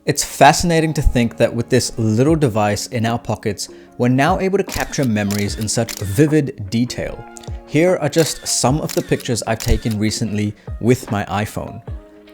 It's fascinating to think that with this little device in our pockets, we're now able to capture memories in such vivid detail. Here are just some of the pictures I've taken recently with my iPhone.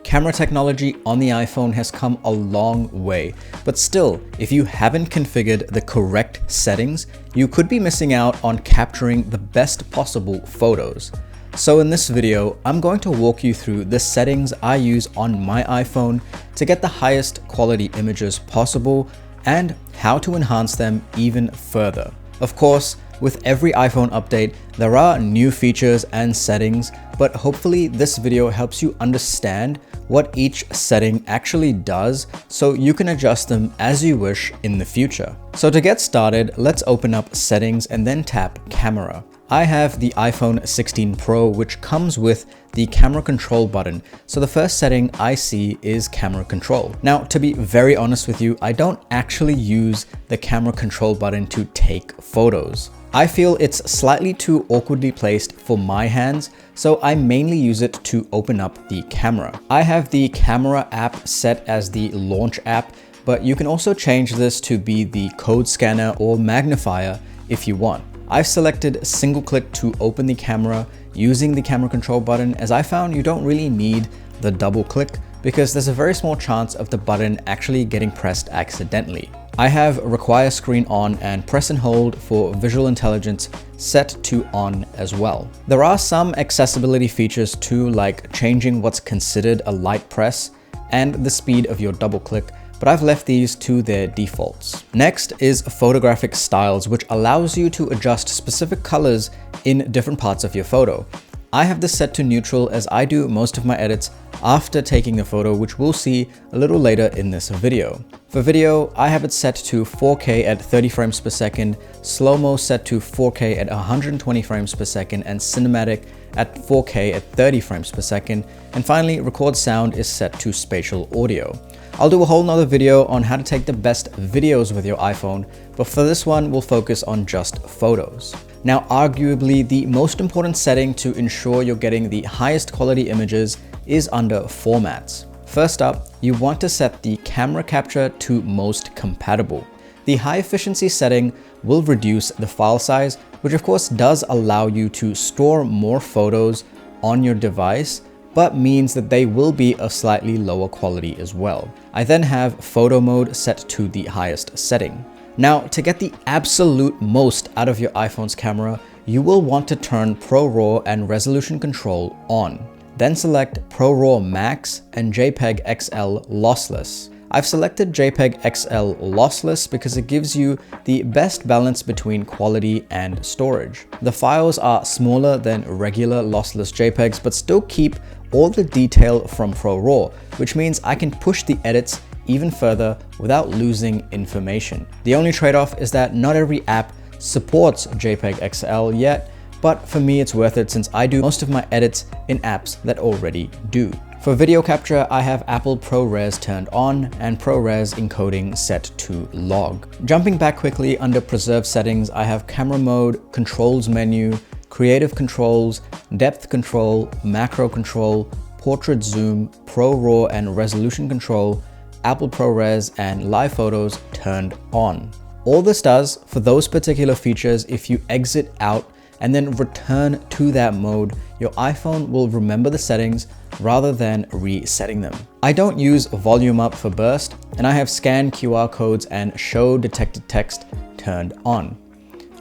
Camera technology on the iPhone has come a long way, but still, if you haven't configured the correct settings, you could be missing out on capturing the best possible photos. So in this video, I'm going to walk you through the settings I use on my iPhone to get the highest quality images possible and how to enhance them even further. Of course, with every iPhone update, there are new features and settings, but hopefully this video helps you understand what each setting actually does so you can adjust them as you wish in the future. So to get started, let's open up Settings and then tap Camera. I have the iPhone 16 Pro, which comes with the camera control button. So the first setting I see is camera control. Now, to be very honest with you, I don't actually use the camera control button to take photos. I feel it's slightly too awkwardly placed for my hands, so I mainly use it to open up the camera. I have the camera app set as the launch app, but you can also change this to be the code scanner or magnifier if you want. I've selected single click to open the camera using the camera control button, as I found you don't really need the double click because there's a very small chance of the button actually getting pressed accidentally. I have require screen on and press and hold for visual intelligence set to on as well. There are some accessibility features too, like changing what's considered a light press and the speed of your double click, but I've left these to their defaults. Next is photographic styles, which allows you to adjust specific colors in different parts of your photo. I have this set to neutral as I do most of my edits after taking the photo, which we'll see a little later in this video. For video, I have it set to 4K at 30 frames per second, slow-mo set to 4K at 120 frames per second, and cinematic at 4K at 30 frames per second. And finally, record sound is set to spatial audio. I'll do a whole nother video on how to take the best videos with your iPhone, but for this one, we'll focus on just photos. Now, arguably the most important setting to ensure you're getting the highest quality images is under formats. First up, you want to set the camera capture to most compatible. The high efficiency setting will reduce the file size, which of course does allow you to store more photos on your device, but means that they will be of slightly lower quality as well. I then have photo mode set to the highest setting. Now, to get the absolute most out of your iPhone's camera, you will want to turn ProRAW and resolution control on. Then select ProRAW Max and JPEG XL Lossless. I've selected JPEG XL Lossless because it gives you the best balance between quality and storage. The files are smaller than regular lossless JPEGs, but still keep all the detail from ProRAW, which means I can push the edits even further without losing information. The only trade-off is that not every app supports JPEG XL yet, but for me it's worth it since I do most of my edits in apps that already do. For video capture, I have Apple ProRes turned on and ProRes encoding set to log. Jumping back quickly under preserve settings, I have camera mode, controls menu, creative controls, depth control, macro control, portrait zoom, ProRAW and resolution control, Apple ProRes and live photos turned on. All this does for those particular features, if you exit out and then return to that mode, your iPhone will remember the settings rather than resetting them. I don't use volume up for burst, and I have scan QR codes and show detected text turned on.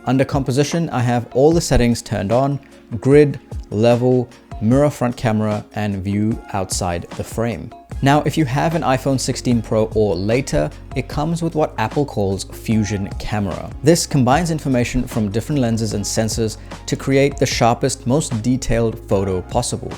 Under composition, I have all the settings turned on: grid, level, mirror front camera, and view outside the frame. Now, if you have an iPhone 16 Pro or later, it comes with what Apple calls Fusion Camera. This combines information from different lenses and sensors to create the sharpest, most detailed photo possible.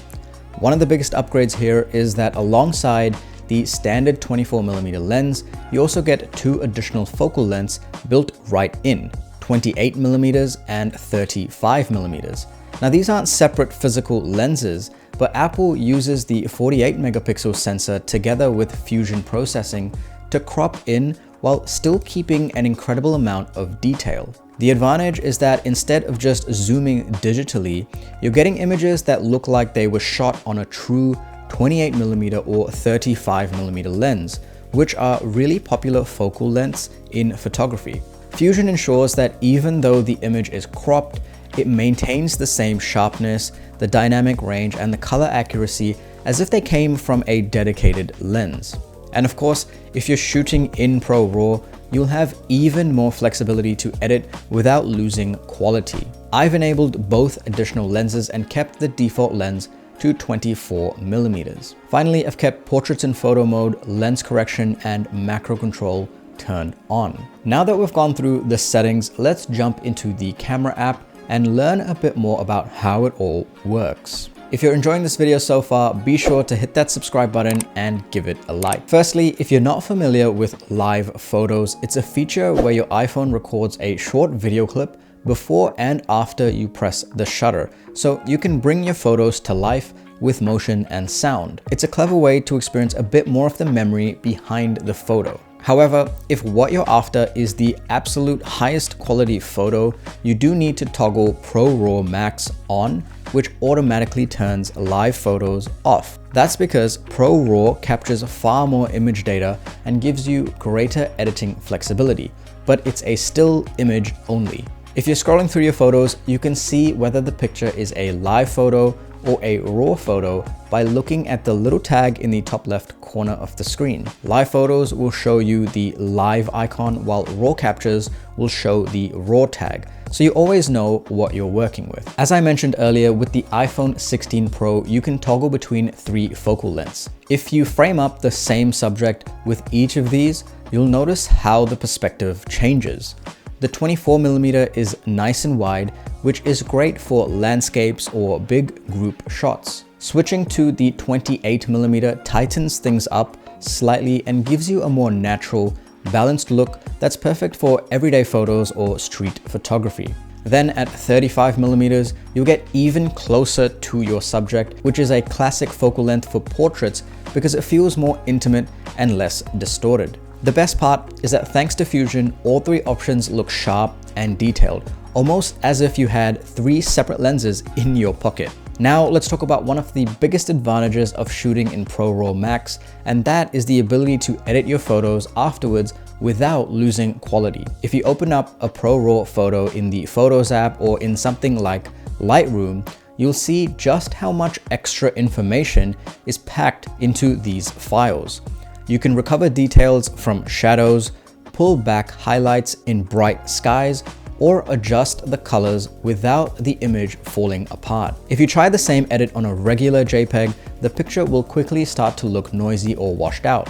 One of the biggest upgrades here is that alongside the standard 24mm lens, you also get two additional focal lengths built right in, 28mm and 35mm. Now, these aren't separate physical lenses, but Apple uses the 48 megapixel sensor together with fusion processing to crop in while still keeping an incredible amount of detail. The advantage is that instead of just zooming digitally, you're getting images that look like they were shot on a true 28mm or 35mm lens, which are really popular focal lengths in photography. Fusion ensures that even though the image is cropped, it maintains the same sharpness, the dynamic range, and the color accuracy as if they came from a dedicated lens. And of course, if you're shooting in ProRAW, you'll have even more flexibility to edit without losing quality. I've enabled both additional lenses and kept the default lens to 24mm. Finally, I've kept portraits in photo mode, lens correction, and macro control turned on. Now that we've gone through the settings, let's jump into the camera app and learn a bit more about how it all works. If you're enjoying this video so far, be sure to hit that subscribe button and give it a like. Firstly, if you're not familiar with live photos, it's a feature where your iPhone records a short video clip before and after you press the shutter, so you can bring your photos to life with motion and sound. It's a clever way to experience a bit more of the memory behind the photo. However, if what you're after is the absolute highest quality photo, you do need to toggle ProRAW Max on, which automatically turns live photos off. That's because ProRAW captures far more image data and gives you greater editing flexibility, but it's a still image only. If you're scrolling through your photos, you can see whether the picture is a live photo or a RAW photo by looking at the little tag in the top left corner of the screen. Live photos will show you the live icon, while RAW captures will show the RAW tag, so you always know what you're working with. As I mentioned earlier, with the iPhone 16 Pro, you can toggle between 3 focal lengths. If you frame up the same subject with each of these, you'll notice how the perspective changes. The 24mm is nice and wide, which is great for landscapes or big group shots. Switching to the 28mm tightens things up slightly and gives you a more natural, balanced look that's perfect for everyday photos or street photography. Then at 35mm, you'll get even closer to your subject, which is a classic focal length for portraits because it feels more intimate and less distorted. The best part is that thanks to Fusion, all 3 options look sharp and detailed, almost as if you had 3 separate lenses in your pocket. Now let's talk about one of the biggest advantages of shooting in ProRAW Max, and that is the ability to edit your photos afterwards without losing quality. If you open up a ProRAW photo in the Photos app or in something like Lightroom, you'll see just how much extra information is packed into these files. You can recover details from shadows, pull back highlights in bright skies, or adjust the colors without the image falling apart. If you try the same edit on a regular JPEG, the picture will quickly start to look noisy or washed out.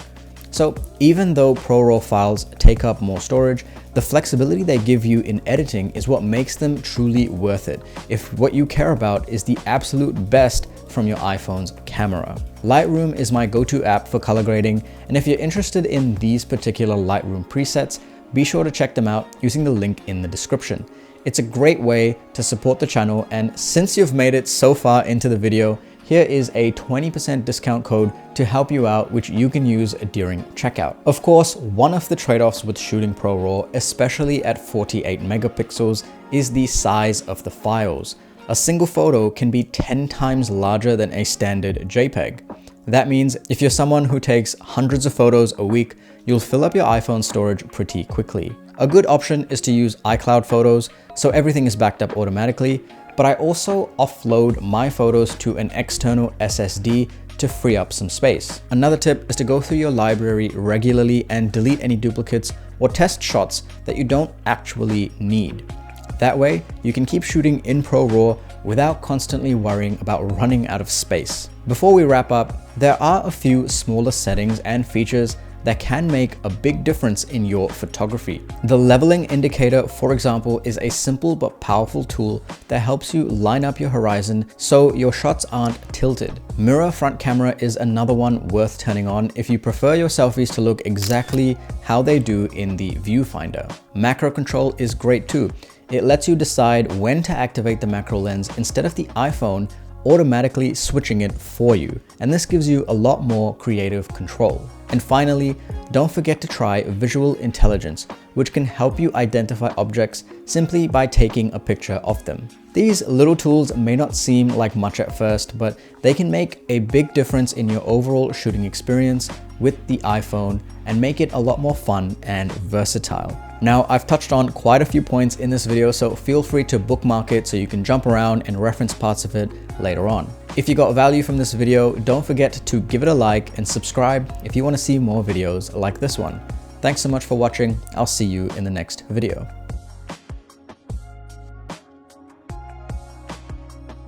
So even though ProRAW files take up more storage, the flexibility they give you in editing is what makes them truly worth it, if what you care about is the absolute best from your iPhone's camera. Lightroom is my go-to app for color grading, and if you're interested in these particular Lightroom presets, be sure to check them out using the link in the description. It's a great way to support the channel, and since you've made it so far into the video, here is a 20% discount code to help you out, which you can use during checkout. Of course, one of the trade-offs with shooting ProRAW, especially at 48 megapixels, is the size of the files. A single photo can be 10 times larger than a standard JPEG. That means if you're someone who takes hundreds of photos a week, you'll fill up your iPhone storage pretty quickly. A good option is to use iCloud Photos, so everything is backed up automatically, but I also offload my photos to an external SSD to free up some space. Another tip is to go through your library regularly and delete any duplicates or test shots that you don't actually need. That way, you can keep shooting in ProRAW without constantly worrying about running out of space. Before we wrap up, there are a few smaller settings and features that can make a big difference in your photography. The leveling indicator, for example, is a simple but powerful tool that helps you line up your horizon so your shots aren't tilted. Mirror front camera is another one worth turning on if you prefer your selfies to look exactly how they do in the viewfinder. Macro control is great too. It lets you decide when to activate the macro lens instead of the iPhone automatically switching it for you, and this gives you a lot more creative control. And finally, don't forget to try visual intelligence, which can help you identify objects simply by taking a picture of them. These little tools may not seem like much at first, but they can make a big difference in your overall shooting experience with the iPhone and make it a lot more fun and versatile. Now, I've touched on quite a few points in this video, so feel free to bookmark it so you can jump around and reference parts of it later on. If you got value from this video, don't forget to give it a like and subscribe if you want to see more videos like this one. Thanks so much for watching. I'll see you in the next video.